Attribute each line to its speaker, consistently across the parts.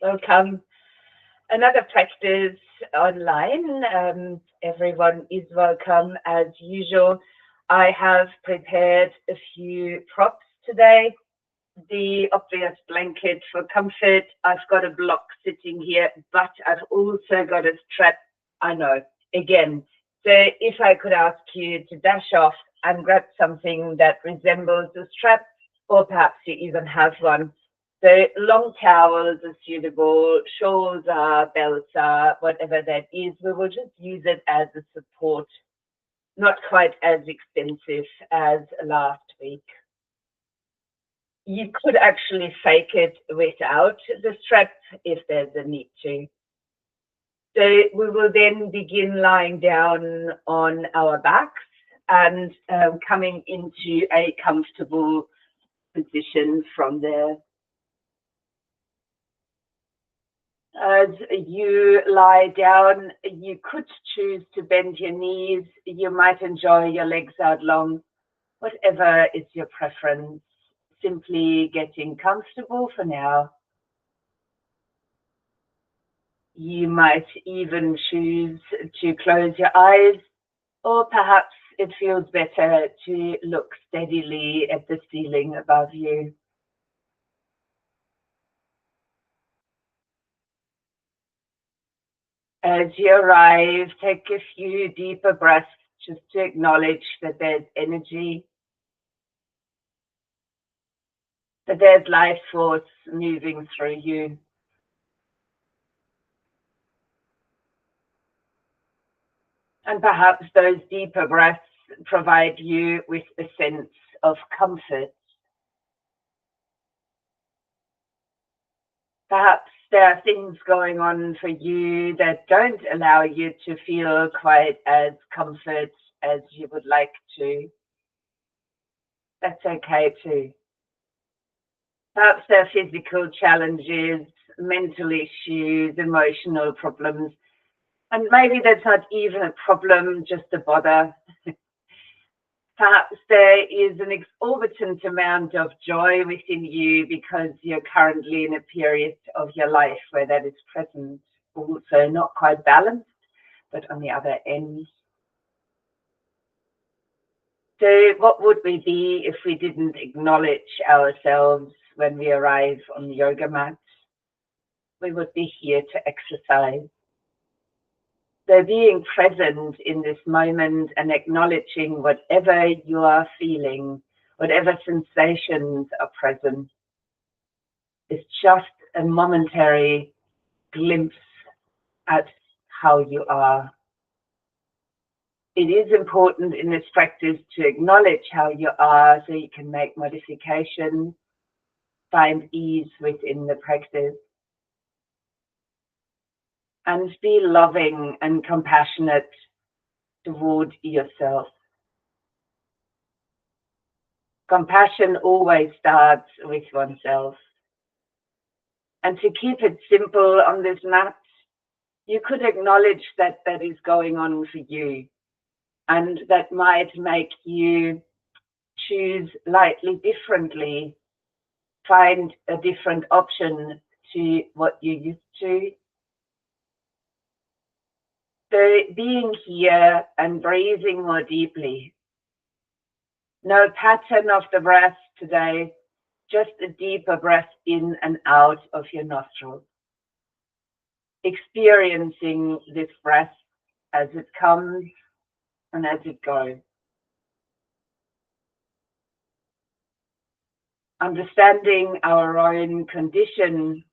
Speaker 1: Welcome. Another practice online. Everyone is welcome as usual. I have prepared a few props today. The obvious blanket for comfort. I've got a block sitting here, but I've also got a strap. I know, again. So if I could ask you to dash off and grab something that resembles a strap, or perhaps you even have one. So long towels are suitable, shawls are, belts are, whatever that is. We will just use it as a support, not quite as expensive as last week. You could actually fake it without the strap if there's a need to. So we will then begin lying down on our backs and coming into a comfortable position from there. As you lie down, you could choose to bend your knees. You might enjoy your legs out long, whatever is your preference. Simply getting comfortable for now. You might even choose to close your eyes, or perhaps it feels better to look steadily at the ceiling above you. As you arrive, take a few deeper breaths just to acknowledge that there's energy, that there's life force moving through you. And perhaps those deeper breaths provide you with a sense of comfort. Perhaps there are things going on for you that don't allow you to feel quite as comfort as you would like to. That's okay too. Perhaps there are physical challenges, mental issues, emotional problems, and maybe that's not even a problem, just a bother. Perhaps there is an exorbitant amount of joy within you because you're currently in a period of your life where that is present, also not quite balanced, but on the other end. So what would we be if we didn't acknowledge ourselves when we arrive on the yoga mat? We would be here to exercise. So being present in this moment and acknowledging whatever you are feeling, whatever sensations are present, is just a momentary glimpse at how you are. It is important in this practice to acknowledge how you are so you can make modifications, find ease within the practice, and be loving and compassionate toward yourself. Compassion always starts with oneself. And to keep it simple on this mat, you could acknowledge that that is going on for you. And that might make you choose slightly differently, find a different option to what you used to. So being here and breathing more deeply. No pattern of the breath today, just a deeper breath in and out of your nostrils. Experiencing this breath as it comes and as it goes. Understanding our own condition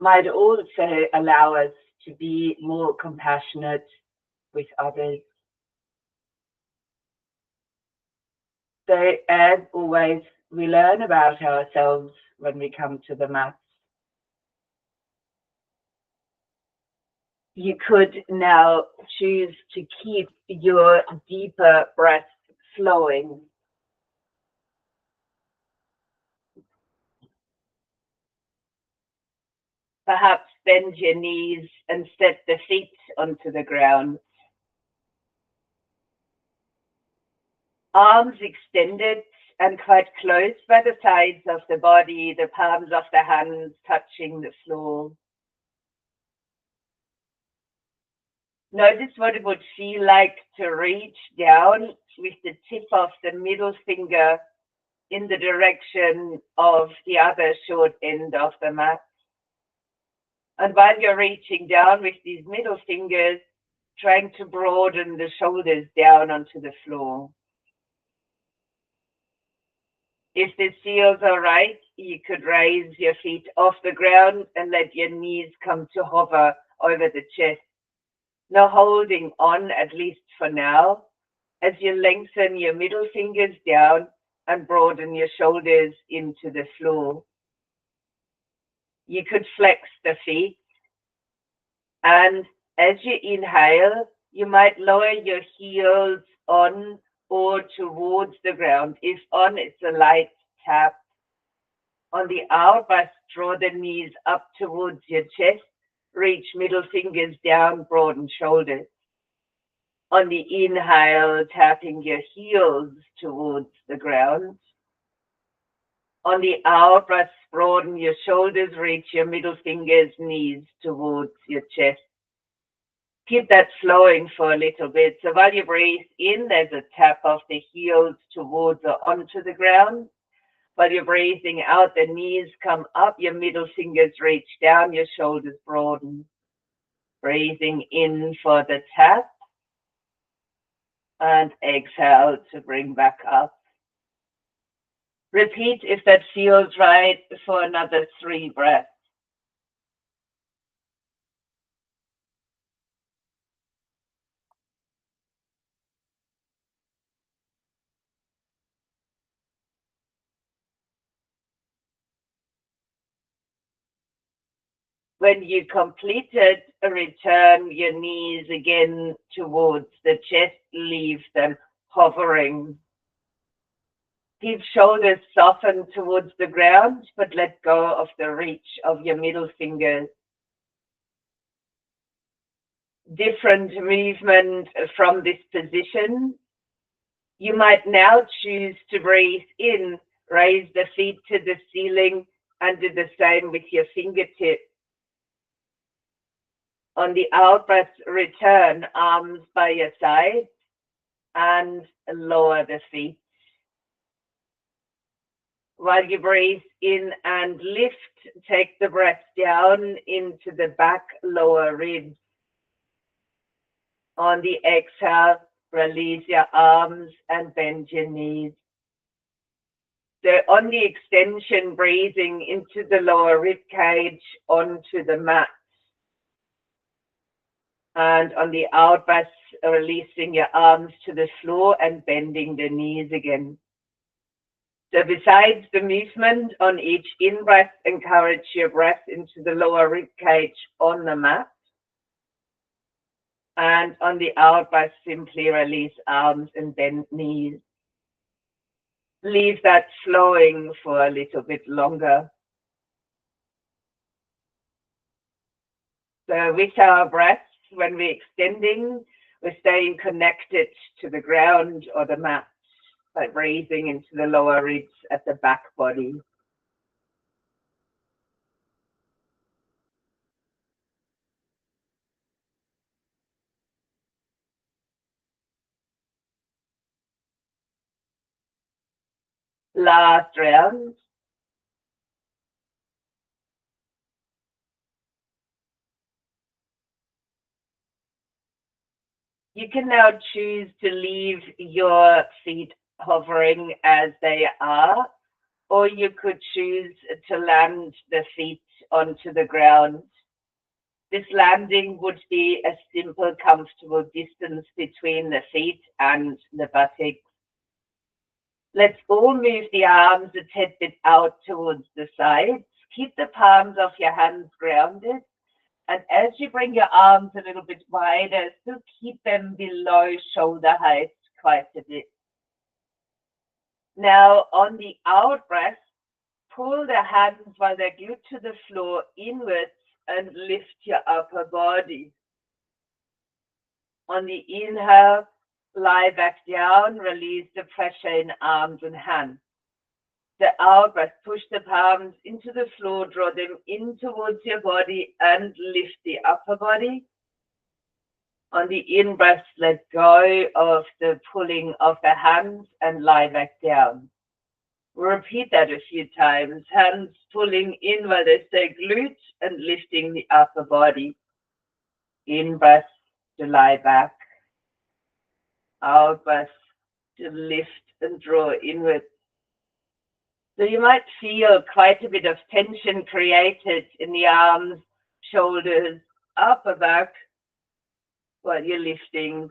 Speaker 1: might also allow us to be more compassionate with others. So as always, we learn about ourselves when we come to the mat. You could now choose to keep your deeper breath flowing. Perhaps bend your knees and set the feet onto the ground. Arms extended and quite close by the sides of the body, the palms of the hands touching the floor. Notice what it would feel like to reach down with the tip of the middle finger in the direction of the other short end of the mat. And while you're reaching down with these middle fingers, trying to broaden the shoulders down onto the floor. If this feels all right, you could raise your feet off the ground and let your knees come to hover over the chest. Now holding on, at least for now, as you lengthen your middle fingers down and broaden your shoulders into the floor. You could flex the feet, and as you inhale, you might lower your heels on or towards the ground. If on, it's a light tap. On the out breath, draw the knees up towards your chest, reach middle fingers down, broaden shoulders. On the inhale, tapping your heels towards the ground. On the out breath, broaden your shoulders, reach your middle fingers, knees towards your chest. Keep that flowing for a little bit. So while you breathe in, there's a tap of the heels towards or onto the ground. While you're breathing out, the knees come up, your middle fingers reach down, your shoulders broaden. Breathing in for the tap. And exhale to bring back up. Repeat if that feels right for another 3 breaths. When you completed, return your knees again towards the chest, leave them hovering. Keep shoulders softened towards the ground, but let go of the reach of your middle fingers. Different movement from this position. You might now choose to breathe in, raise the feet to the ceiling, and do the same with your fingertips. On the out breath, return, arms by your side, and lower the feet. While you breathe in and lift, take the breath down into the back lower ribs. On the exhale, release your arms and bend your knees. So on the extension, breathing into the lower rib cage, onto the mat. And on the out breath, releasing your arms to the floor and bending the knees again. So besides the movement on each in-breath, encourage your breath into the lower rib cage on the mat. And on the out breath, simply release arms and bend knees. Leave that flowing for a little bit longer. So with our breaths, when we're extending, we're staying connected to the ground or the mat by breathing into the lower ribs at the back body. Last round. You can now choose to leave your feet hovering as they are, or you could choose to land the feet onto the ground. This landing would be a simple, comfortable distance between the feet and the buttocks. Let's all move the arms a tad bit out towards the sides. Keep the palms of your hands grounded. And as you bring your arms a little bit wider, still keep them below shoulder height quite a bit. Now on the out breath, pull the hands while they're glued to the floor inwards and lift your upper body. On the inhale, lie back down, release the pressure in arms and hands. The out breath, push the palms into the floor, draw them in towards your body and lift the upper body. On the in breath, let go of the pulling of the hands and lie back down. Repeat that a few times, hands pulling in while they stay glute and lifting the upper body. In breath to lie back. Out breath to lift and draw inward. So you might feel quite a bit of tension created in the arms, shoulders, upper back, while you're lifting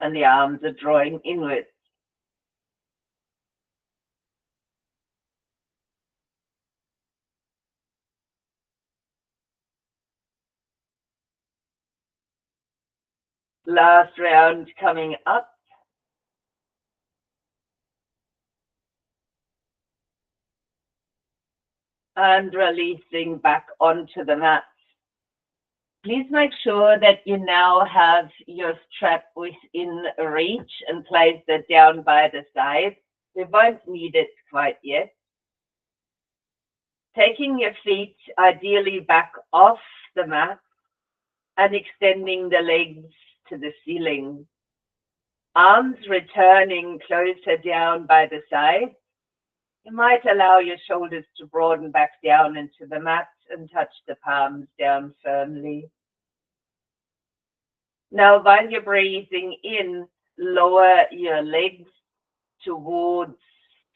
Speaker 1: and the arms are drawing inwards. Last round coming up. And releasing back onto the mat. Please make sure that you now have your strap within reach and place that down by the side. We won't need it quite yet. Taking your feet ideally back off the mat and extending the legs to the ceiling. Arms returning closer down by the side. You might allow your shoulders to broaden back down into the mat and touch the palms down firmly. Now, while you're breathing in, lower your legs towards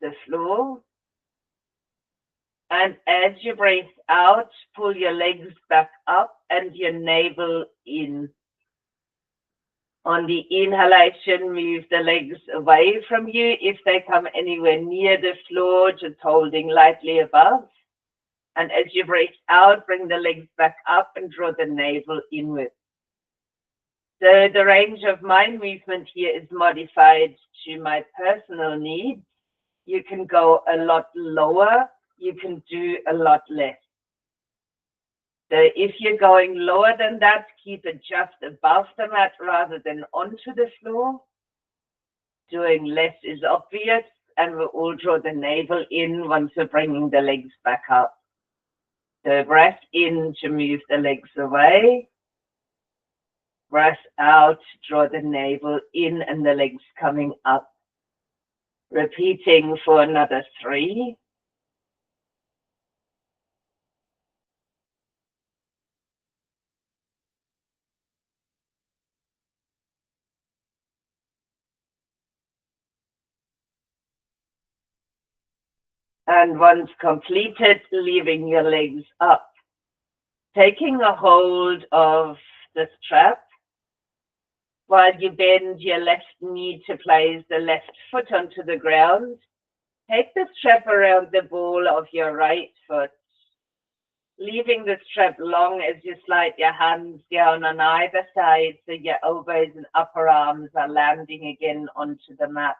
Speaker 1: the floor. And as you breathe out, pull your legs back up and your navel in. On the inhalation, move the legs away from you. If they come anywhere near the floor, just holding lightly above. And as you breathe out, bring the legs back up and draw the navel inward. So the range of my movement here is modified to my personal needs. You can go a lot lower. You can do a lot less. So if you're going lower than that, keep it just above the mat rather than onto the floor. Doing less is obvious, and we'll all draw the navel in once we're bringing the legs back up. So breath in to move the legs away. Breath out, draw the navel in and the legs coming up. Repeating for another 3. And once completed, leaving your legs up. Taking a hold of the strap while you bend your left knee to place the left foot onto the ground. Take the strap around the ball of your right foot, leaving the strap long as you slide your hands down on either side so your elbows and upper arms are landing again onto the mat.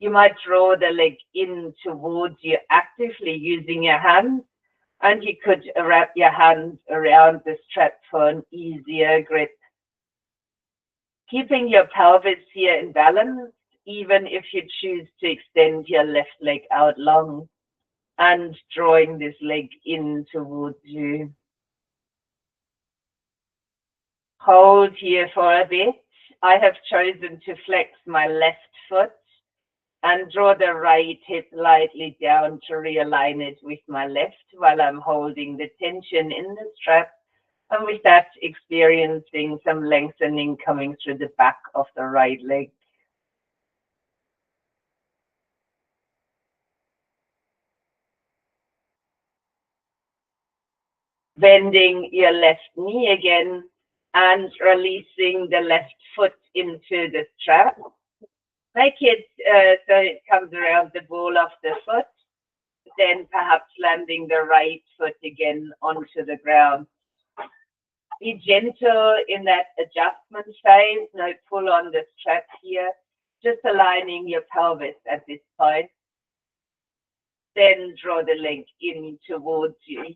Speaker 1: You might draw the leg in towards you actively using your hands, and you could wrap your hands around the strap for an easier grip. Keeping your pelvis here in balance, even if you choose to extend your left leg out long, and drawing this leg in towards you. Hold here for a bit. I have chosen to flex my left foot and draw the right hip lightly down to realign it with my left while I'm holding the tension in the strap, and with that experiencing some lengthening coming through the back of the right leg. Bending your left knee again and releasing the left foot into the strap. Make it so it comes around the ball of the foot, then perhaps landing the right foot again onto the ground. Be gentle in that adjustment phase, no pull on the strap here, just aligning your pelvis at this point. Then draw the leg in towards you.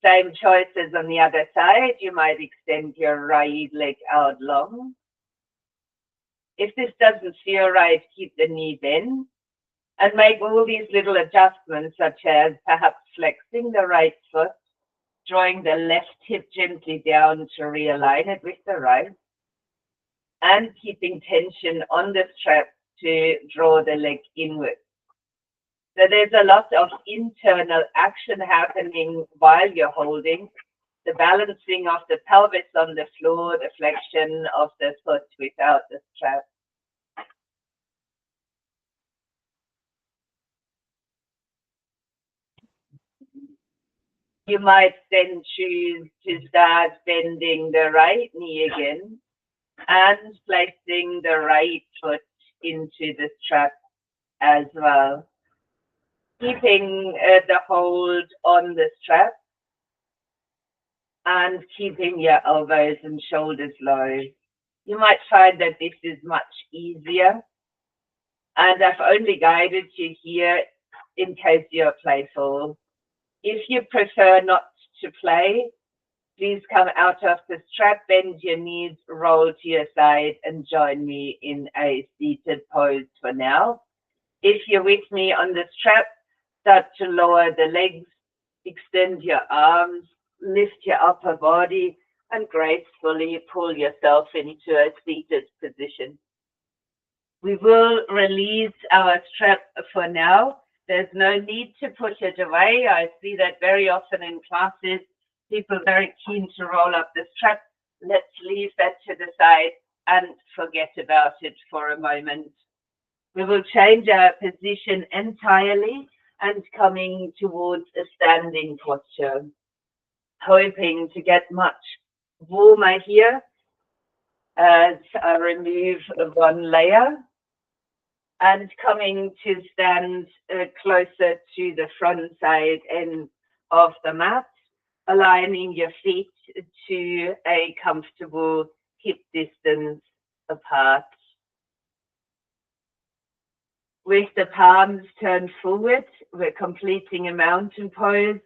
Speaker 1: Same choices on the other side. You might extend your right leg out long. If this doesn't feel right, keep the knee bent. And make all these little adjustments, such as perhaps flexing the right foot, drawing the left hip gently down to realign it with the right, and keeping tension on the strap to draw the leg inward. So there's a lot of internal action happening while you're holding. The balancing of the pelvis on the floor, the flexion of the foot without the strap. You might then choose to start bending the right knee again and placing the right foot into the strap as well. Keeping the hold on the strap and keeping your elbows and shoulders low. You might find that this is much easier, and I've only guided you here in case you're playful. If you prefer not to play, please come out of the strap, bend your knees, roll to your side, and join me in a seated pose for now. If you're with me on the strap, start to lower the legs, extend your arms, lift your upper body, and gracefully pull yourself into a seated position. We will release our strap for now. There's no need to put it away. I see that very often in classes, people very keen to roll up the strap. Let's leave that to the side and forget about it for a moment. We will change our position entirely and coming towards a standing posture, hoping to get much warmer here as I remove one layer and coming to stand closer to the front side end of the mat, aligning your feet to a comfortable hip distance apart. With the palms turned forward, we're completing a mountain pose.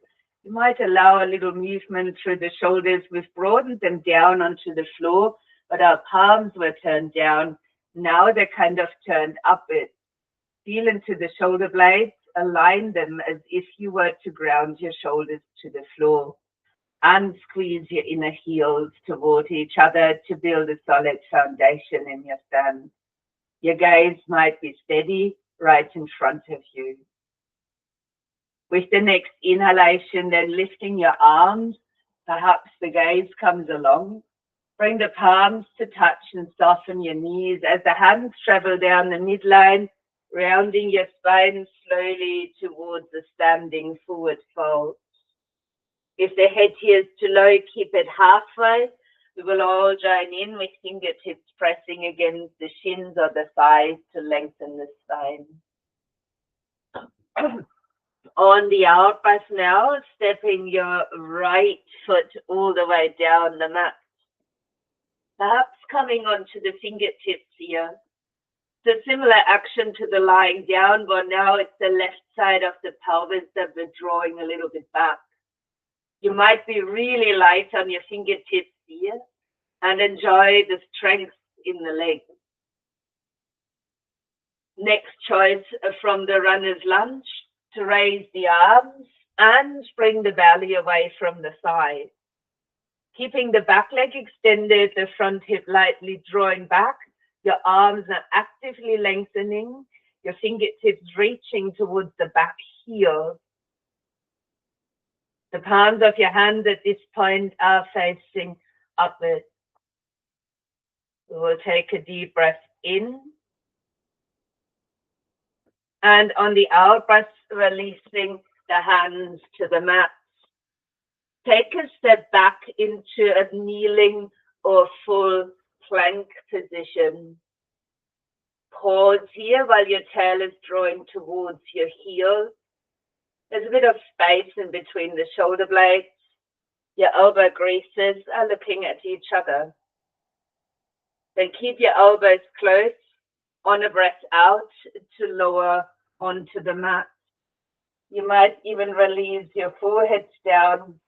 Speaker 1: You might allow a little movement through the shoulders. We've broadened them down onto the floor, but our palms were turned down. Now they're kind of turned upwards. Feel into the shoulder blades, align them as if you were to ground your shoulders to the floor, and squeeze your inner heels toward each other to build a solid foundation in your stand. Your gaze might be steady right in front of you. With the next inhalation, then lifting your arms, perhaps the gaze comes along. Bring the palms to touch and soften your knees as the hands travel down the midline, rounding your spine slowly towards the standing forward fold. If the head here is too low, keep it halfway. We will all join in with fingertips pressing against the shins or the thighs to lengthen the spine. On the out breath now, stepping your right foot all the way down the mat. Perhaps coming onto the fingertips here. It's a similar action to the lying down, but now it's the left side of the pelvis that we're drawing a little bit back. You might be really light on your fingertips here and enjoy the strength in the legs. Next choice from the runner's lunge, to raise the arms and bring the belly away from the side. Keeping the back leg extended, the front hip lightly drawing back, your arms are actively lengthening, your fingertips reaching towards the back heel. The palms of your hands at this point are facing upwards. We will take a deep breath in. And on the out breath, releasing the hands to the mat. Take a step back into a kneeling or full plank position. Pause here while your tail is drawing towards your heel. There's a bit of space in between the shoulder blades. Your elbow creases are looking at each other. Then keep your elbows close. On a breath out to lower onto the mat. You might even release your forehead down,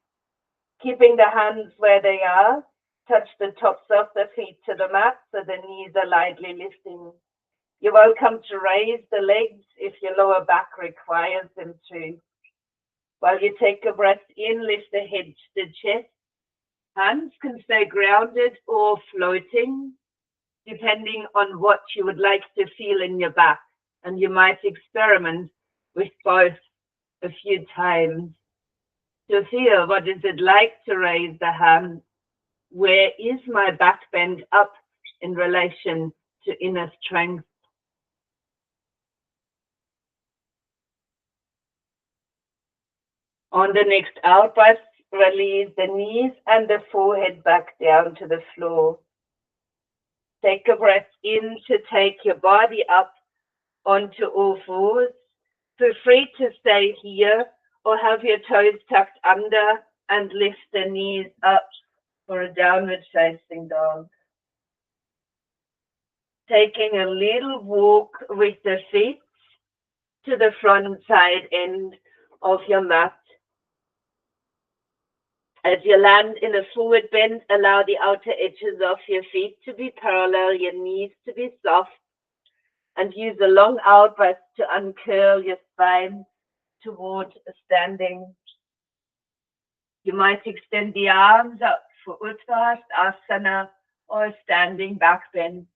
Speaker 1: keeping the hands where they are. Touch the tops of the feet to the mat so the knees are lightly lifting. You're welcome to raise the legs if your lower back requires them to. While you take a breath in, lift the head to the chest. Hands can stay grounded or floating, depending on what you would like to feel in your back. And you might experiment with both a few times to feel what is it like to raise the hands. Where is my back bend up in relation to inner strength? On the next out breath, release the knees and the forehead back down to the floor. Take a breath in to take your body up onto all fours. Feel free to stay here or have your toes tucked under and lift the knees up for a downward facing dog. Taking a little walk with the feet to the front side end of your mat. As you land in a forward bend, allow the outer edges of your feet to be parallel, your knees to be soft, and use a long out breath to uncurl your spine toward a standing. You might extend the arms up for Utkarst Asana or standing back bend.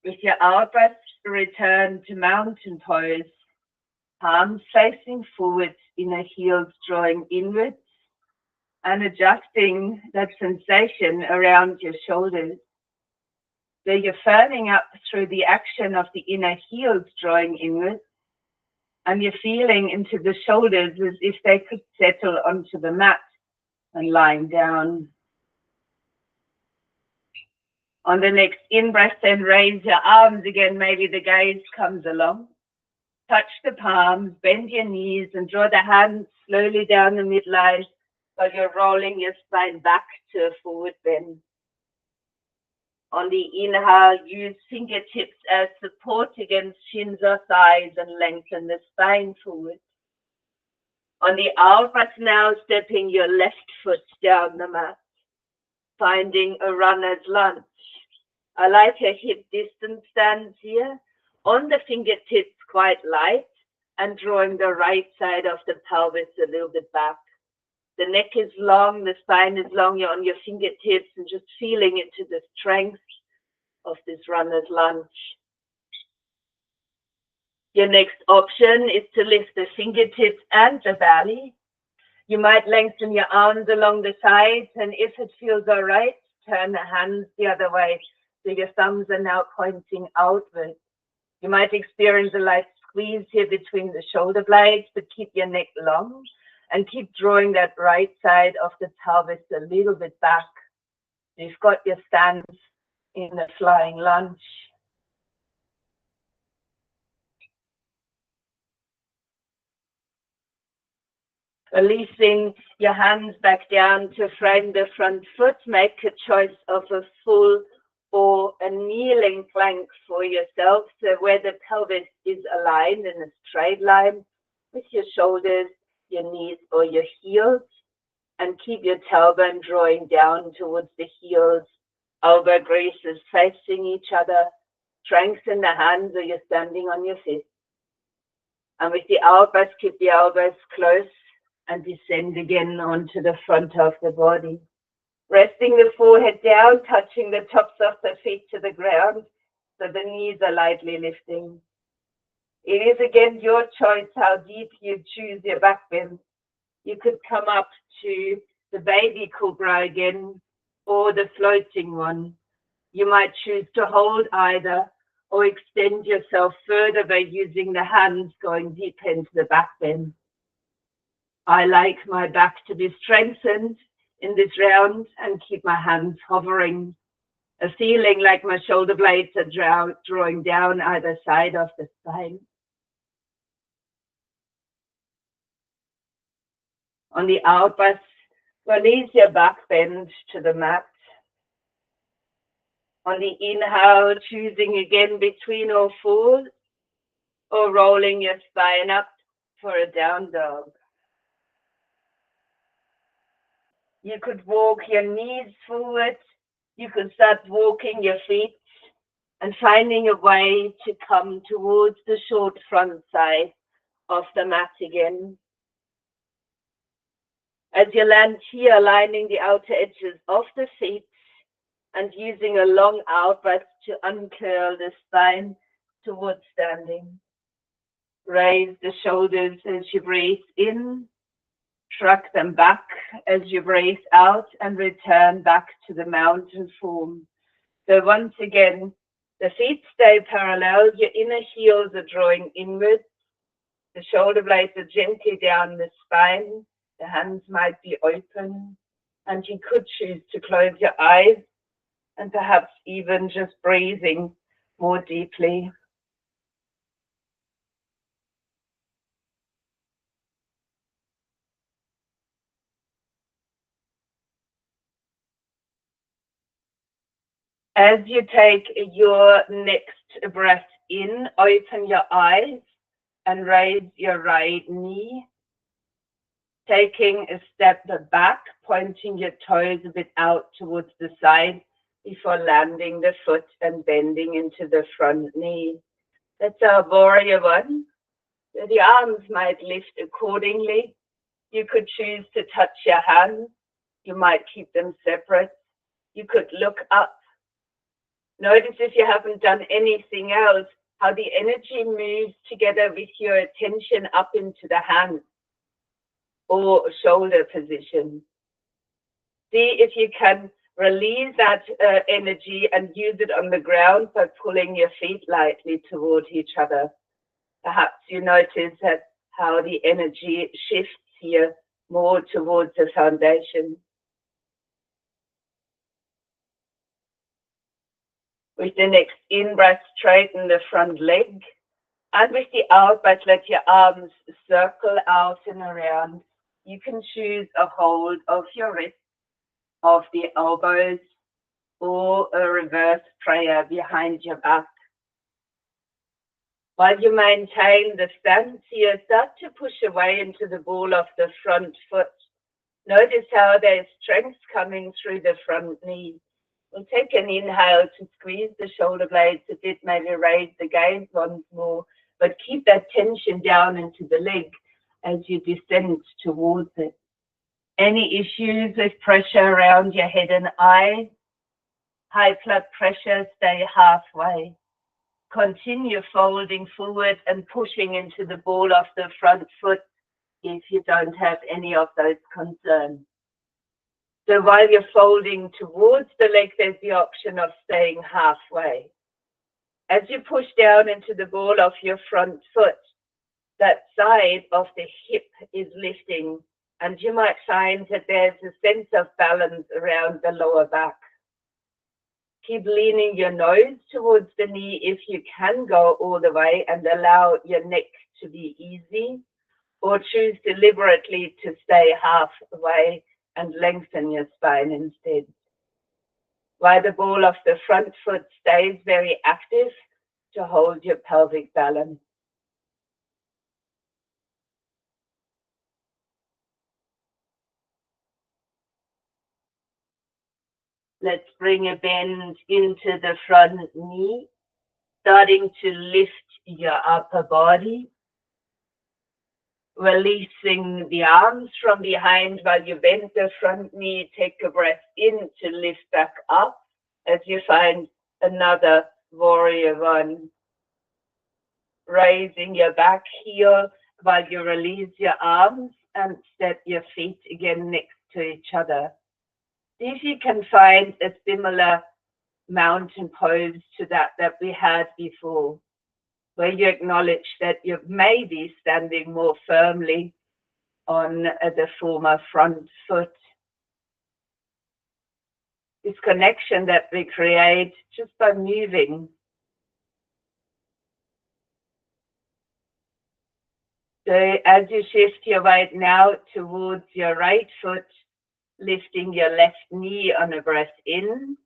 Speaker 1: With your out breath, return to mountain pose. Palms facing forward, inner heels drawing inwards, and adjusting that sensation around your shoulders. So you're firming up through the action of the inner heels drawing inwards, and you're feeling into the shoulders as if they could settle onto the mat and lying down. On the next in-breath, then raise your arms again. Maybe the gaze comes along. Touch the palms, bend your knees, and draw the hands slowly down the midline while you're rolling your spine back to a forward bend. On the inhale, use fingertips as support against shins or thighs and lengthen the spine forward. On the out breath now, stepping your left foot down the mat, finding a runner's lunge. I like a hip distance stance here. On the fingertips, quite light, and drawing the right side of the pelvis a little bit back. The neck is long, the spine is long, you're on your fingertips and just feeling into the strength of this runner's lunge. Your next option is to lift the fingertips and the belly. You might lengthen your arms along the sides, and if it feels all right, turn the hands the other way so your thumbs are now pointing outwards. You might experience a light squeeze here between the shoulder blades, but keep your neck long and keep drawing that right side of the pelvis a little bit back. You've got your stance in a flying lunge. Releasing your hands back down to frame the front foot. Make a choice of a full or a kneeling plank for yourself, so where the pelvis is aligned in a straight line with your shoulders, your knees or your heels, and keep your tailbone drawing down towards the heels. Elbow creases facing each other. Strengthen the hands or you're standing on your feet. And with the elbows, keep the elbows close and descend again onto the front of the body. Resting the forehead down, touching the tops of the feet to the ground, so the knees are lightly lifting. It is again your choice how deep you choose your back bend. You could come up to the baby cobra again, or the floating one. You might choose to hold either, or extend yourself further by using the hands going deep into the back bend. I like my back to be strengthened in this round and keep my hands hovering. A feeling like my shoulder blades are drawing down either side of the spine. On the out breath, release your back bend to the mat. On the inhale, choosing again between all fours or rolling your spine up for a down dog. You could walk your knees forward. You could start walking your feet and finding a way to come towards the short front side of the mat again. As you land here, lining the outer edges of the feet and using a long out breath to uncurl the spine towards standing. Raise the shoulders as you breathe in, shrug them back as you breathe out, and return back to the mountain form. So once again, the feet stay parallel, your inner heels are drawing inwards, the shoulder blades are gently down the spine, the hands might be open, and you could choose to close your eyes and perhaps even just breathing more deeply. As you take your next breath in, open your eyes and raise your right knee, taking a step back, pointing your toes a bit out towards the side before landing the foot and bending into the front knee. That's our warrior one. The arms might lift accordingly. You could choose to touch your hands. You might keep them separate. You could look up. Notice, if you haven't done anything else, how the energy moves together with your attention up into the hands or shoulder position. See if you can release that energy and use it on the ground by pulling your feet lightly toward each other. Perhaps you notice that how the energy shifts here more towards the foundation. With the next in-breath, straighten the front leg. And with the out-breath, let your arms circle out and around. You can choose a hold of your wrists, of the elbows, or a reverse prayer behind your back. While you maintain the stance here, start to push away into the ball of the front foot. Notice how there's strength coming through the front knee. We'll take an inhale to squeeze the shoulder blades a bit, maybe raise the gaze once more, but keep that tension down into the leg as you descend towards it. Any issues with pressure around your head and eyes? High blood pressure, stay halfway. Continue folding forward and pushing into the ball of the front foot if you don't have any of those concerns. So while you're folding towards the leg, there's the option of staying halfway. As you push down into the ball of your front foot, that side of the hip is lifting, and you might find that there's a sense of balance around the lower back. Keep leaning your nose towards the knee if you can go all the way and allow your neck to be easy, or choose deliberately to stay halfway and lengthen your spine instead. While the ball of the front foot stays very active to hold your pelvic balance. Let's bring a bend into the front knee, starting to lift your upper body. Releasing the arms from behind while you bend the front knee. Take a breath in to lift back up as you find another warrior one. Raising your back heel while you release your arms and step your feet again next to each other. See if you can find a similar mountain pose to that we had before, where you acknowledge that you may be standing more firmly on the former front foot. This connection that we create just by moving. So as you shift your weight now towards your right foot, lifting your left knee on a breath in,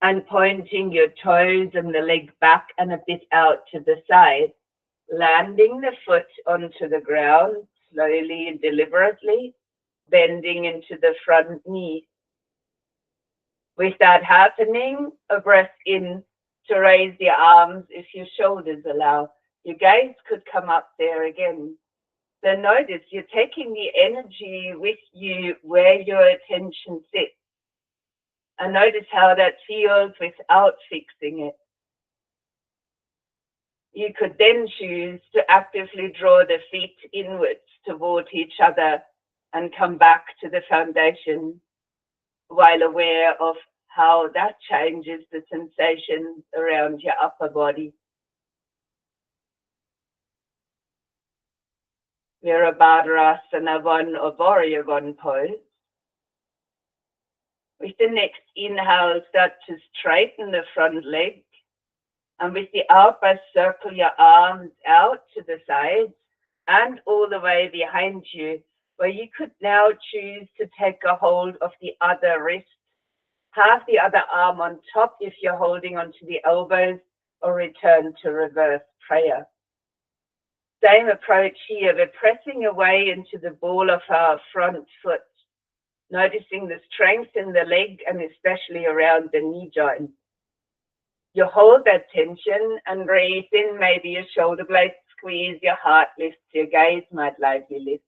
Speaker 1: and pointing your toes and the leg back and a bit out to the side, landing the foot onto the ground slowly and deliberately, bending into the front knee. With that happening, a breath in to raise your arms if your shoulders allow. Your gaze could come up there again. So notice you're taking the energy with you where your attention sits. And notice how that feels without fixing it. You could then choose to actively draw the feet inwards toward each other and come back to the foundation while aware of how that changes the sensations around your upper body. Virabhadrasana 1 or Warrior 1 pose. With the next inhale, start to straighten the front leg. And with the out breath, circle your arms out to the sides and all the way behind you, where you could now choose to take a hold of the other wrist. Have the other arm on top if you're holding onto the elbows, or return to reverse prayer. Same approach here. We're pressing away into the ball of our front foot, noticing the strength in the leg and especially around the knee joint. You hold that tension and breathe in, maybe your shoulder blades squeeze, your heart lifts, your gaze might lightly lift.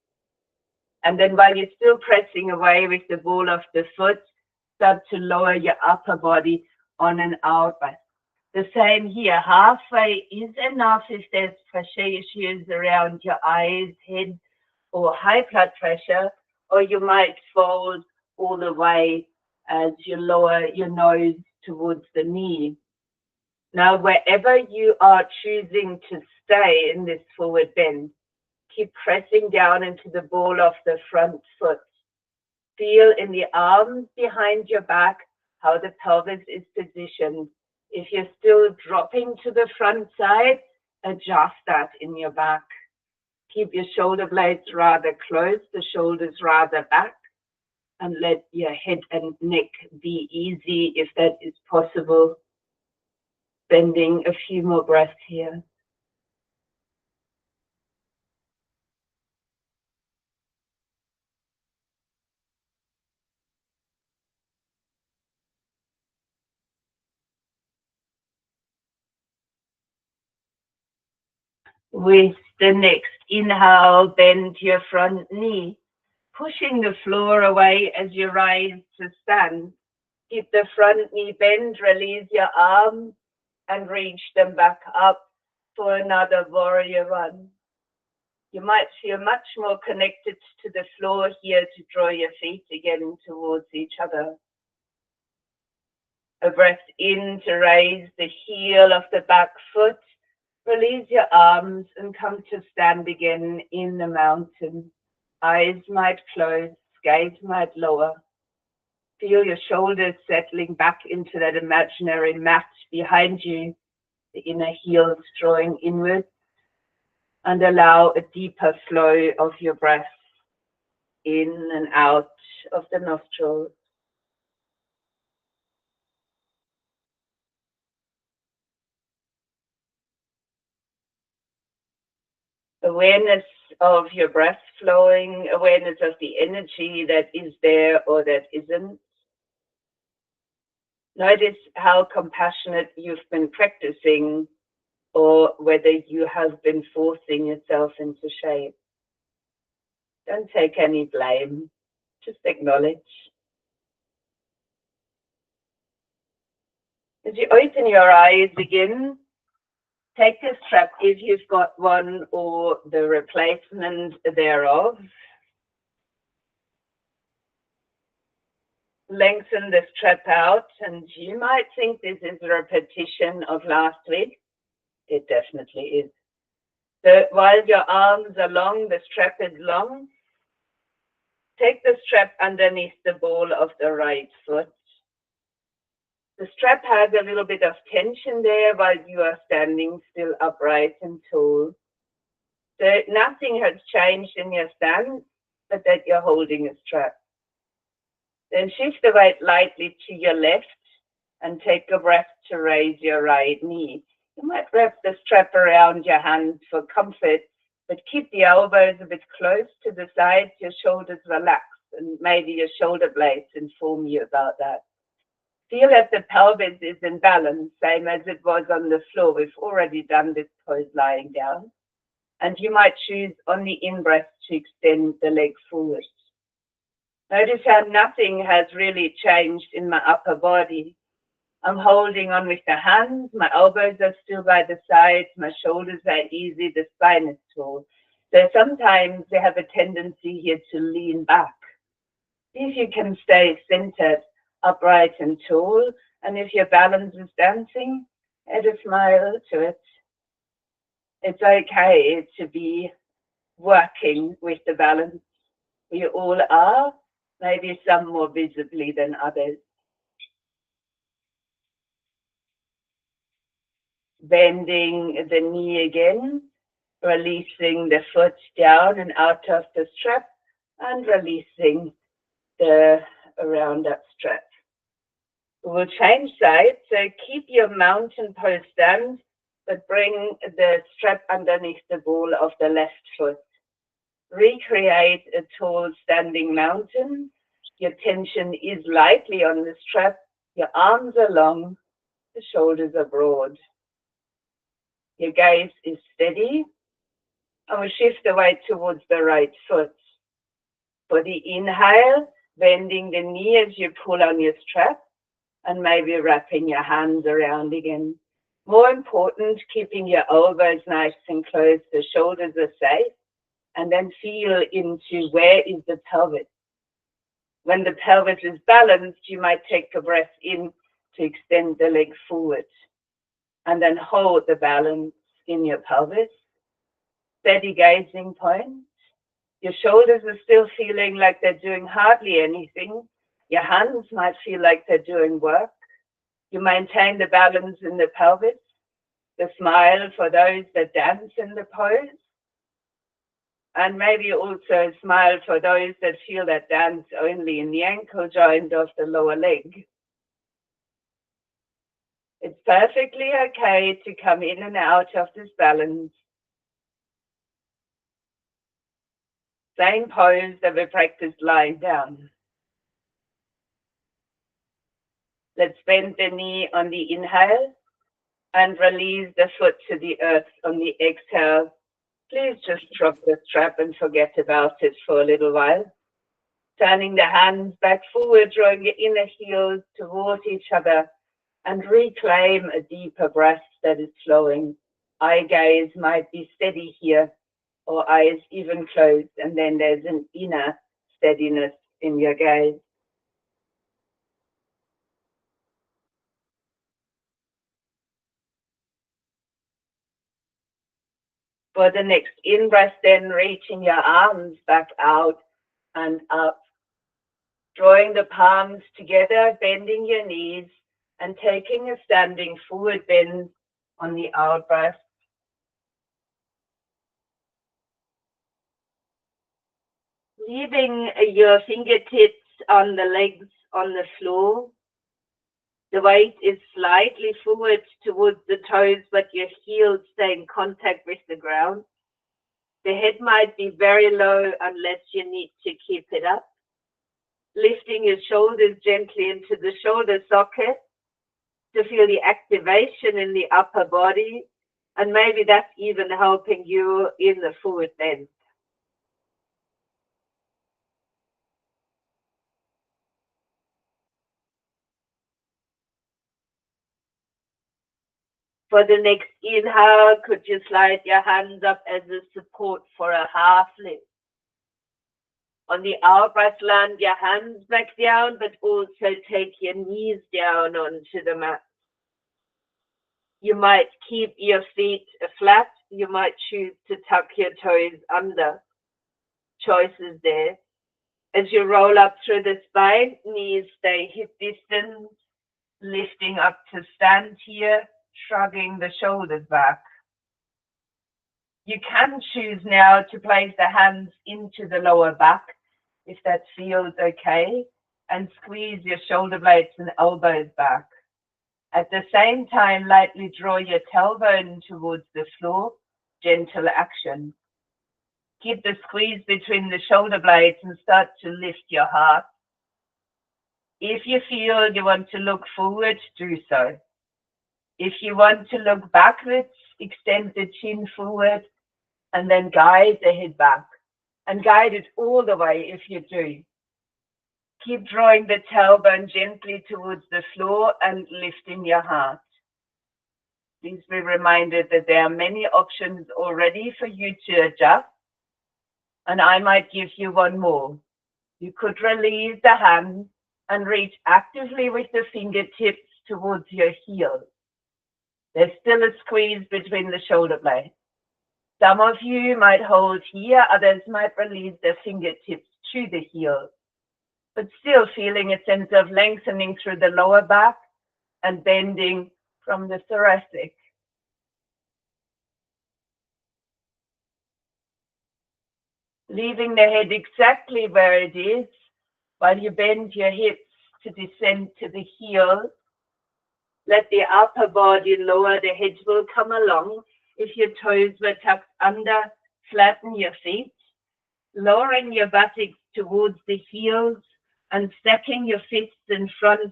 Speaker 1: And then while you're still pressing away with the ball of the foot, start to lower your upper body on and out breath. The same here, halfway is enough if there's pressure issues around your eyes, head, or high blood pressure, or you might fold all the way as you lower your nose towards the knee. Now, wherever you are choosing to stay in this forward bend, keep pressing down into the ball of the front foot. Feel in the arms behind your back how the pelvis is positioned. If you're still dropping to the front side, adjust that in your back. Keep your shoulder blades rather close, the shoulders rather back, and let your head and neck be easy if that is possible. Spending a few more breaths here. With the next inhale, bend your front knee, pushing the floor away as you rise to stand. Keep the front knee bent, release your arms and reach them back up for another Warrior 1. You might feel much more connected to the floor here to draw your feet again towards each other. A breath in to raise the heel of the back foot. Release your arms and come to stand again in the mountain. Eyes might close, gaze might lower. Feel your shoulders settling back into that imaginary mat behind you, the inner heels drawing inward, and allow a deeper flow of your breath in and out of the nostrils. Awareness of your breath flowing, awareness of the energy that is there or that isn't. Notice how compassionate you've been practicing or whether you have been forcing yourself into shape. Don't take any blame, just acknowledge. As you open your eyes again, take a strap if you've got one or the replacement thereof. Lengthen the strap out, and you might think this is a repetition of last week. It definitely is. So while your arms are long, the strap is long. Take the strap underneath the ball of the right foot. The strap has a little bit of tension there while you are standing still upright and tall. So nothing has changed in your stance, but that you're holding a strap. Then shift the weight lightly to your left and take a breath to raise your right knee. You might wrap the strap around your hands for comfort, but keep the elbows a bit close to the sides, your shoulders relax, and maybe your shoulder blades inform you about that. Feel that the pelvis is in balance, same as it was on the floor. We've already done this pose lying down. And you might choose on the in-breath to extend the leg forward. Notice how nothing has really changed in my upper body. I'm holding on with the hands, my elbows are still by the sides, my shoulders are easy, the spine is tall. So sometimes we have a tendency here to lean back. See if you can stay centered, upright and tall, and if your balance is dancing, add a smile to it. It's okay to be working with the balance. We all are, maybe some more visibly than others. Bending the knee again, releasing the foot down and out of the strap, and releasing the around that strap. We'll change sides, so keep your mountain pose stand, but bring the strap underneath the ball of the left foot. Recreate a tall standing mountain. Your tension is lightly on the strap, your arms are long, the shoulders are broad. Your gaze is steady, and we'll shift the weight towards the right foot. For the inhale, bending the knee as you pull on your strap, and maybe wrapping your hands around again. More important, keeping your elbows nice and close, the shoulders are safe, and then feel into where is the pelvis. When the pelvis is balanced, you might take a breath in to extend the leg forward, and then hold the balance in your pelvis. Steady gazing point. Your shoulders are still feeling like they're doing hardly anything. Your hands might feel like they're doing work. You maintain the balance in the pelvis, the smile for those that dance in the pose, and maybe also a smile for those that feel that dance only in the ankle joint of the lower leg. It's perfectly okay to come in and out of this balance. Same pose that we practiced lying down. Let's bend the knee on the inhale and release the foot to the earth on the exhale. Please just drop the strap and forget about it for a little while. Turning the hands back forward, drawing your inner heels towards each other, and reclaim a deeper breath that is flowing. Eye gaze might be steady here, or eyes even closed, and then there's an inner steadiness in your gaze. For the next in-breath, then reaching your arms back out and up. Drawing the palms together, bending your knees, and taking a standing forward bend on the out-breath. Leaving your fingertips on the legs on the floor. The weight is slightly forward towards the toes, but your heels stay in contact with the ground. The head might be very low unless you need to keep it up. Lifting your shoulders gently into the shoulder socket to feel the activation in the upper body, and maybe that's even helping you in the forward bend. For the next inhale, could you slide your hands up as a support for a half lift? On the out breath, land your hands back down, but also take your knees down onto the mat. You might keep your feet flat. You might choose to tuck your toes under. Choices there. As you roll up through the spine, knees stay hip distance, lifting up to stand here, shrugging the shoulders back. You can choose now to place the hands into the lower back, if that feels okay, and squeeze your shoulder blades and elbows back. At the same time, lightly draw your tailbone towards the floor, gentle action. Keep the squeeze between the shoulder blades and start to lift your heart. If you feel you want to look forward, do so. If you want to look backwards, extend the chin forward and then guide the head back. And guide it all the way if you do. Keep drawing the tailbone gently towards the floor and lifting your heart. Please be reminded that there are many options already for you to adjust. And I might give you one more. You could release the hand and reach actively with the fingertips towards your heels. There's still a squeeze between the shoulder blades. Some of you might hold here, others might release their fingertips to the heels, but still feeling a sense of lengthening through the lower back and bending from the thoracic. Leaving the head exactly where it is while you bend your hips to descend to the heels. Let the upper body lower, the head will come along. If your toes were tucked under, flatten your feet, lowering your buttocks towards the heels and stacking your fists in front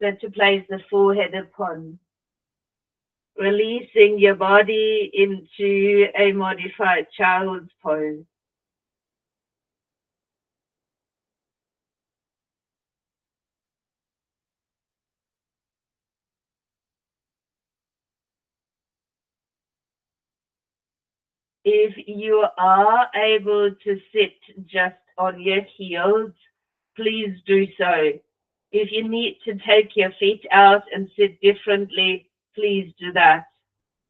Speaker 1: so to place the forehead upon. Releasing your body into a modified child's pose. If you are able to sit just on your heels, please do so. If you need to take your feet out and sit differently, please do that.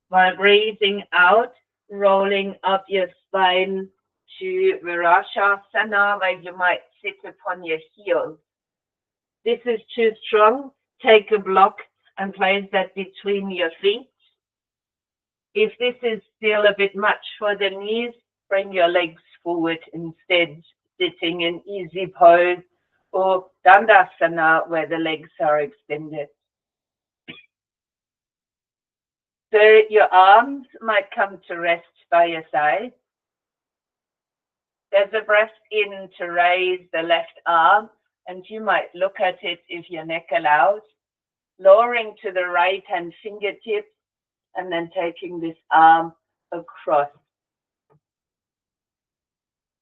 Speaker 1: While breathing out, rolling up your spine to Virashasana, where you might sit upon your heels. This is too strong. Take a block and place that between your feet. If this is still a bit much for the knees, bring your legs forward instead, sitting in easy pose or Dandasana where the legs are extended. So your arms might come to rest by your side. There's a breath in to raise the left arm, and you might look at it if your neck allows, lowering to the right hand fingertips and then taking this arm across.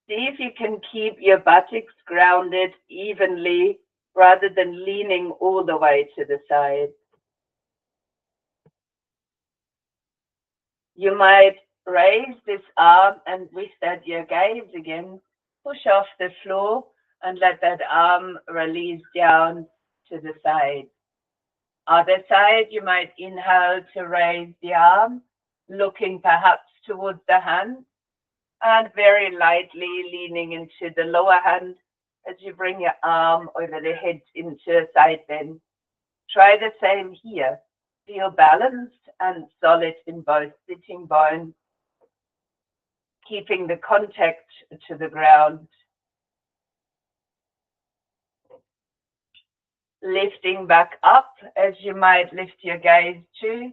Speaker 1: See if you can keep your buttocks grounded evenly rather than leaning all the way to the side. You might raise this arm and with that your gaze again, push off the floor and let that arm release down to the side. Other side, you might inhale to raise the arm, looking perhaps towards the hand and very lightly leaning into the lower hand as you bring your arm over the head into a side bend. Try the same here. Feel balanced and solid in both sitting bones, keeping the contact to the ground. Lifting back up as you might lift your gaze to,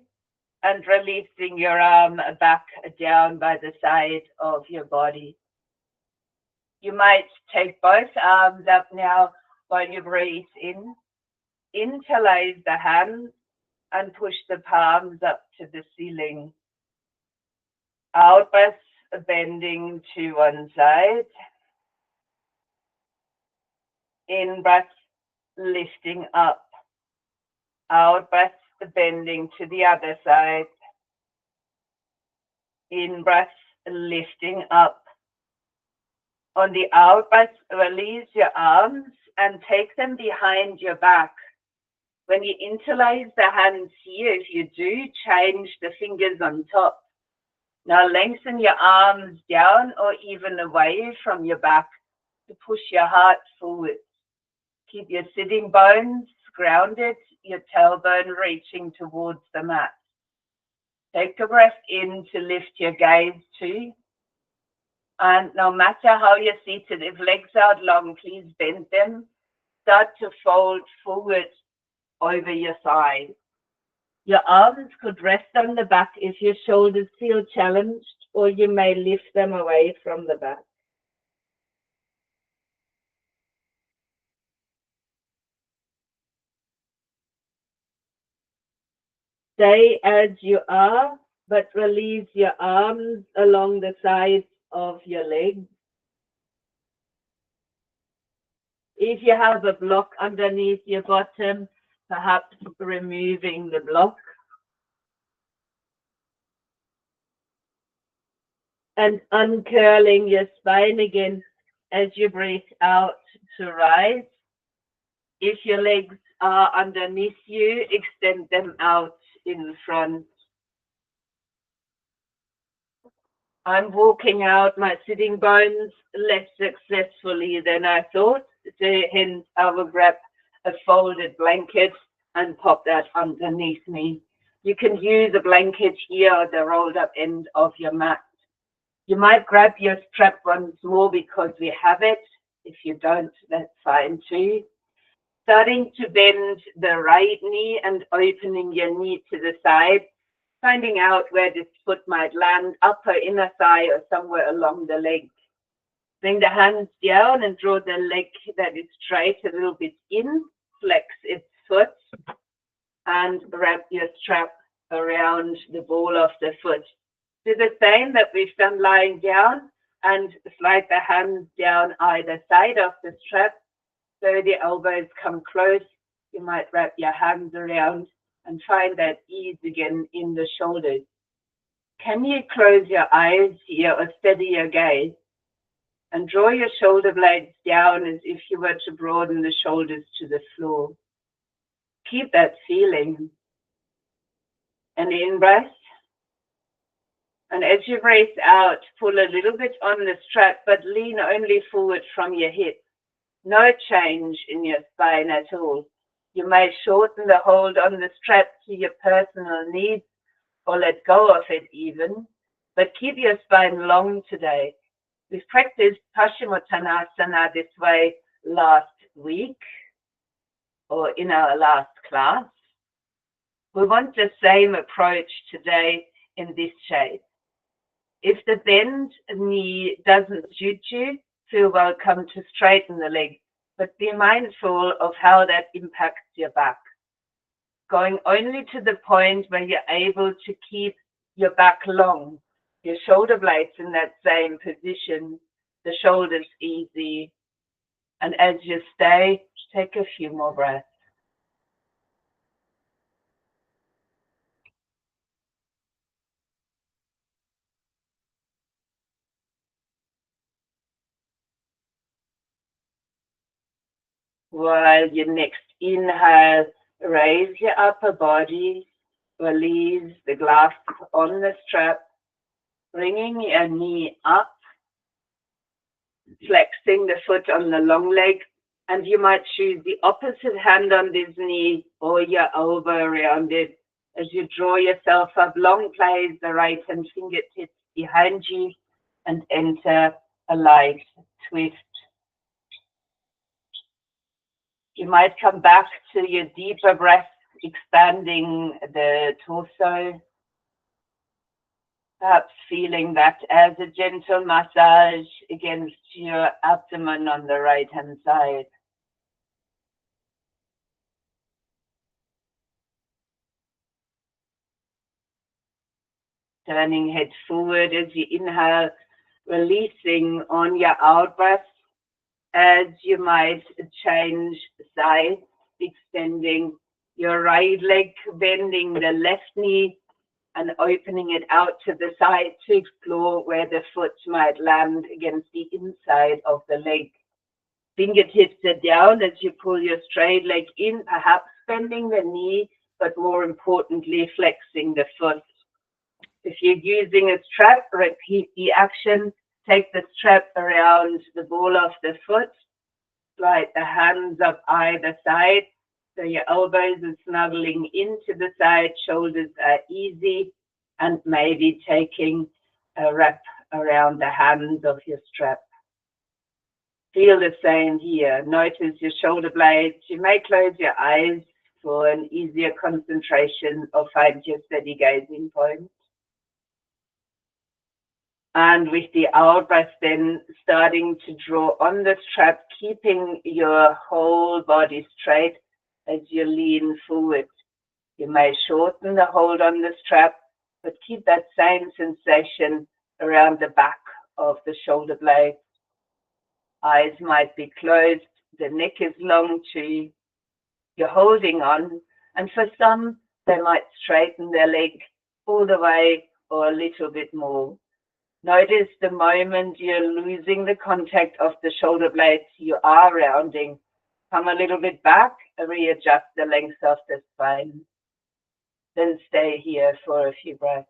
Speaker 1: and releasing your arm back down by the side of your body. You might take both arms up now while you breathe in. Interlace the hands and push the palms up to the ceiling. Out breath, bending to one side. In breath, lifting up. Out breath, bending to the other side. In breath, lifting up. On the out breath, release your arms and take them behind your back. When you interlace the hands here, if you do, change the fingers on top. Now lengthen your arms down or even away from your back to push your heart forward. Keep your sitting bones grounded, your tailbone reaching towards the mat. Take a breath in to lift your gaze to. And no matter how you're seated, if legs are long, please bend them. Start to fold forward over your thighs. Your arms could rest on the back if your shoulders feel challenged, or you may lift them away from the back. Stay as you are, but release your arms along the sides of your legs. If you have a block underneath your bottom, perhaps removing the block. And uncurling your spine again as you breathe out to rise. If your legs are underneath you, extend them out in front. I'm walking out my sitting bones less successfully than I thought, so hence I will grab a folded blanket and pop that underneath me. You can use a blanket here at the rolled up end of your mat. You might grab your strap once more because we have it. If you don't, that's fine too. Starting to bend the right knee and opening your knee to the side, finding out where this foot might land, upper, inner thigh, or somewhere along the leg. Bring the hands down and draw the leg that is straight a little bit in, flex its foot, and wrap your strap around the ball of the foot. Do the same that we've done lying down and slide the hands down either side of the strap so the elbows come close. You might wrap your hands around and find that ease again in the shoulders. Can you close your eyes here or steady your gaze and draw your shoulder blades down as if you were to broaden the shoulders to the floor? Keep that feeling. An in-breath. And as you breathe out, pull a little bit on the strap, but lean only forward from your hip. No change in your spine at all. You may shorten the hold on the strap to your personal needs or let go of it even, but keep your spine long today. We've practiced Paschimottanasana this way last week or in our last class. We want the same approach today in this shape. If the bent knee doesn't suit you, feel welcome to straighten the leg, but be mindful of how that impacts your back. Going only to the point where you're able to keep your back long, your shoulder blades in that same position, the shoulders easy. And as you stay, take a few more breaths. While you next inhale, raise your upper body, release the grasp on the strap, bringing your knee up, flexing the foot on the long leg, and you might choose the opposite hand on this knee or your elbow around it. As you draw yourself up, long place the right hand fingertips behind you and enter a light twist. You might come back to your deeper breath, expanding the torso, perhaps feeling that as a gentle massage against your abdomen on the right hand side. Turning head forward as you inhale, releasing on your out breath as you might change sides, extending your right leg, bending the left knee and opening it out to the side to explore where the foot might land against the inside of the leg. Fingertips are down as you pull your straight leg in, perhaps bending the knee, but more importantly, flexing the foot. If you're using a strap, repeat the action. Take the strap around the ball of the foot. Slide the hands up either side. So your elbows are snuggling into the side, shoulders are easy, and maybe taking a wrap around the hands of your strap. Feel the same here. Notice your shoulder blades. You may close your eyes for an easier concentration or find your steady gazing point. And with the out breath then starting to draw on the strap, keeping your whole body straight as you lean forward. You may shorten the hold on the strap, but keep that same sensation around the back of the shoulder blade. Eyes might be closed, the neck is long too. You're holding on, and for some, they might straighten their leg all the way or a little bit more. Notice the moment you're losing the contact of the shoulder blades, you are rounding. Come a little bit back, readjust the length of the spine. Then stay here for a few breaths.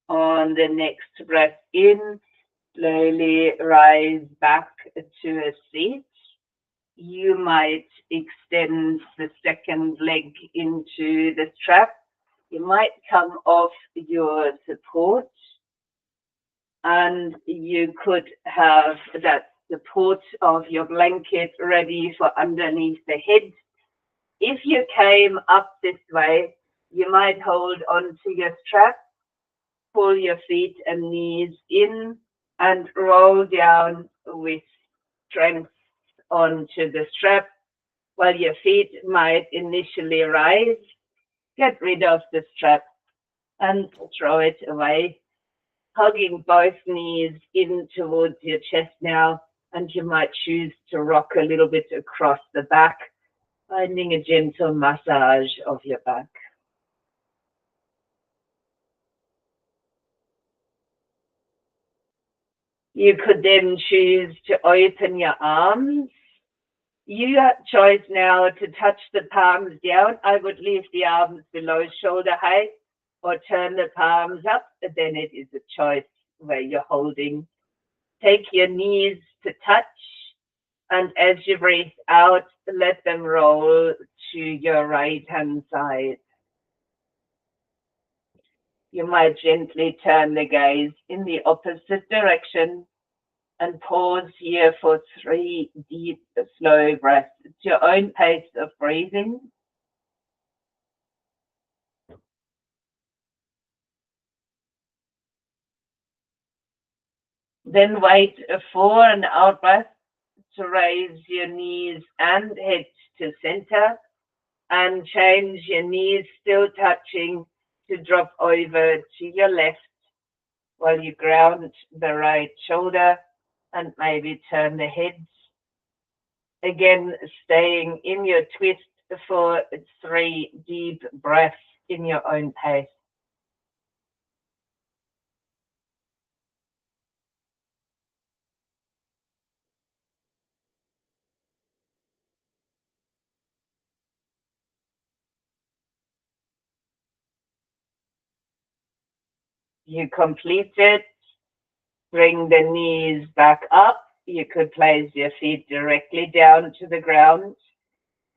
Speaker 1: On the next breath in, slowly rise back to a seat. You might extend the second leg into the strap. You might come off your support, and you could have that support of your blanket ready for underneath the head. If you came up this way, you might hold onto your strap, pull your feet and knees in, and roll down with strength onto the strap, while your feet might initially rise. Get rid of the strap and throw it away, hugging both knees in towards your chest now, and you might choose to rock a little bit across the back, finding a gentle massage of your back. You could then choose to open your arms. You have choice now to touch the palms down. I would leave the arms below shoulder height or turn the palms up. Then it is a choice where you're holding. Take your knees to touch, and as you breathe out, let them roll to your right hand side. You might gently turn the gaze in the opposite direction and pause here for 3 deep, slow breaths. It's your own pace of breathing. Then wait for an out breath to raise your knees and head to center, and change your knees still touching to drop over to your left while you ground the right shoulder and maybe turn the head. Again, staying in your twist for 3 deep breaths in your own pace. You complete it. Bring the knees back up. You could place your feet directly down to the ground.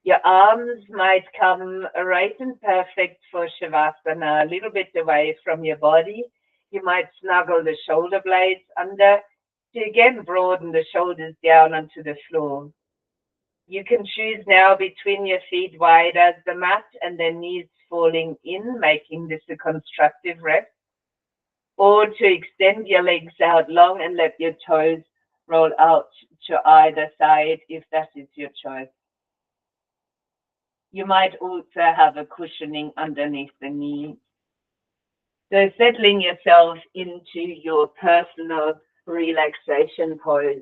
Speaker 1: Your arms might come right and perfect for Shavasana, a little bit away from your body. You might snuggle the shoulder blades under to again broaden the shoulders down onto the floor. You can choose now between your feet wide as the mat and their knees falling in, making this a constructive rest, or to extend your legs out long and let your toes roll out to either side if that is your choice. You might also have a cushioning underneath the knees. So settling yourself into your personal relaxation pose.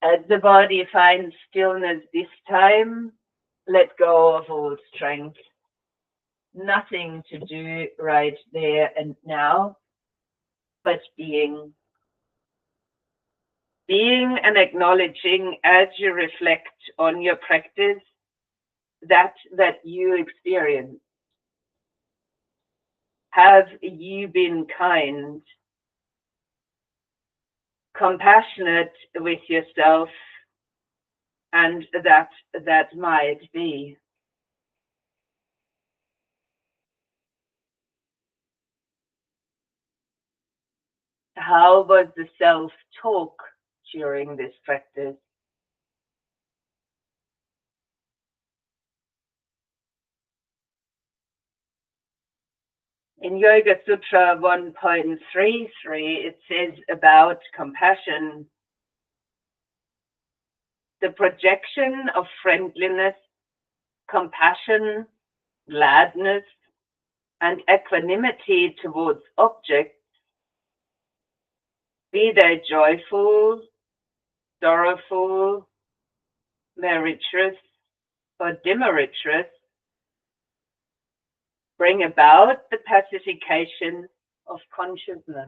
Speaker 1: As the body finds stillness this time, let go of all strength. Nothing to do right there and now, but being. Being and acknowledging as you reflect on your practice that you experience. Have you been kind, compassionate with yourself, and that might be? How was the self-talk during this practice? In Yoga Sutra 1.33, it says about compassion, the projection of friendliness, compassion, gladness, and equanimity towards objects, be they joyful, sorrowful, meritorious, or demeritorious, bring about the pacification of consciousness.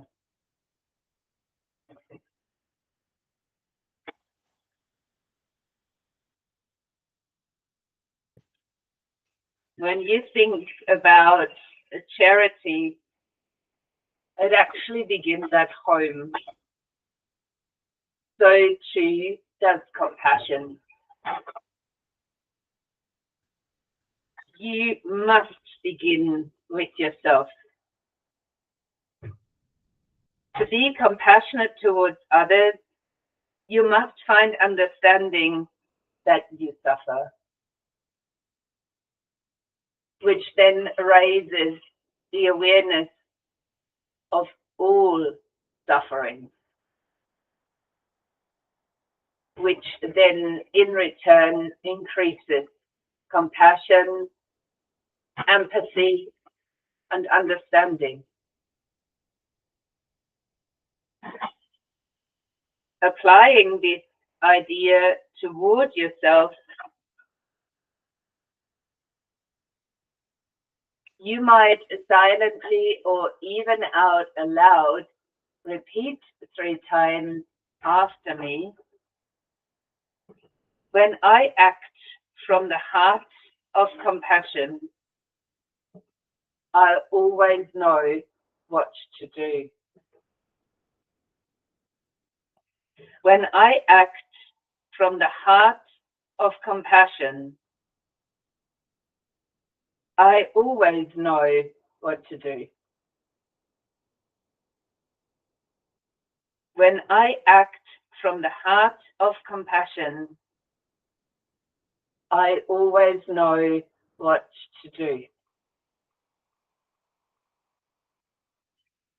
Speaker 1: When you think about a charity, it actually begins at home. So too does compassion. You must begin with yourself. To be compassionate towards others, you must find understanding that you suffer, which then raises the awareness of all suffering, which then in return increases compassion, empathy, and understanding. Applying this idea toward yourself, you might silently or even out aloud repeat 3 times after me. When I act from the heart of compassion, I always know what to do. When I act from the heart of compassion, I always know what to do. When I act from the heart of compassion, I always know what to do.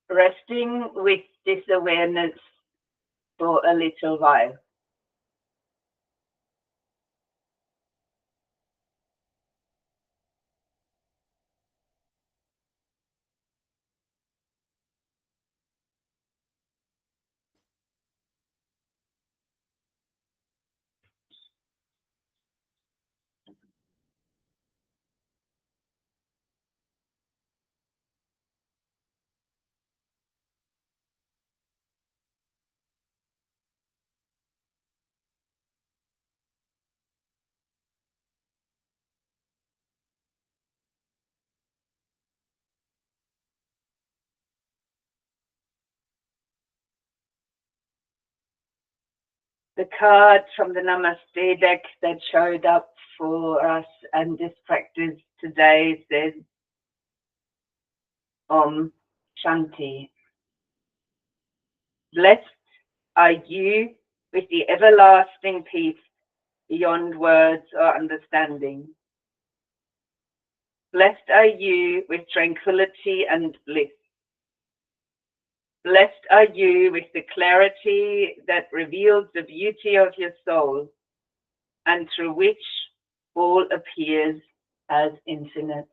Speaker 1: Resting with this awareness for a little while. The card from the Namaste deck that showed up for us and this practice today says Om Shanti. Blessed are you with the everlasting peace beyond words or understanding. Blessed are you with tranquility and bliss. Blessed are you with the clarity that reveals the beauty of your soul and through which all appears as infinite.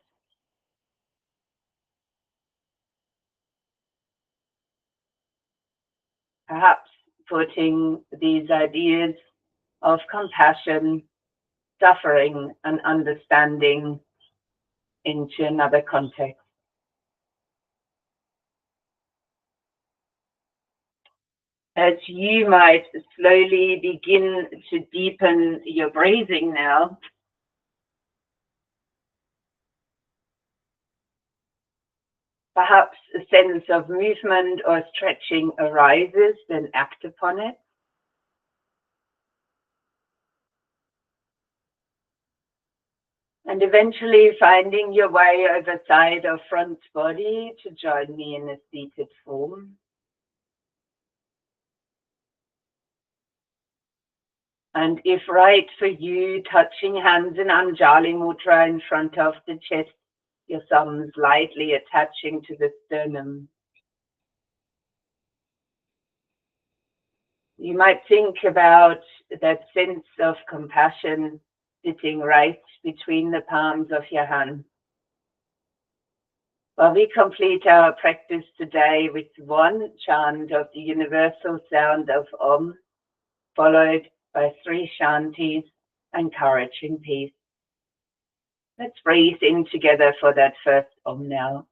Speaker 1: Perhaps putting these ideas of compassion, suffering, and understanding into another context. As you might slowly begin to deepen your breathing now, perhaps a sense of movement or stretching arises, then act upon it. And eventually finding your way over side or front body to join me in a seated form. And if right for you, touching hands in Anjali Mudra in front of the chest, your thumbs lightly attaching to the sternum. You might think about that sense of compassion sitting right between the palms of your hands. Well, we complete our practice today with one chant of the universal sound of Om, followed by 3 shantis, encouraging peace. Let's breathe in together for that first Om now.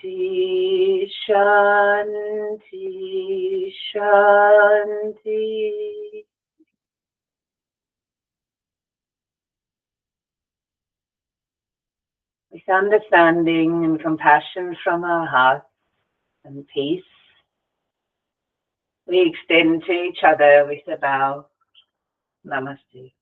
Speaker 1: Shanti, Shanti, Shanti. With understanding and compassion from our hearts and peace, we extend to each other with a bow. Namaste.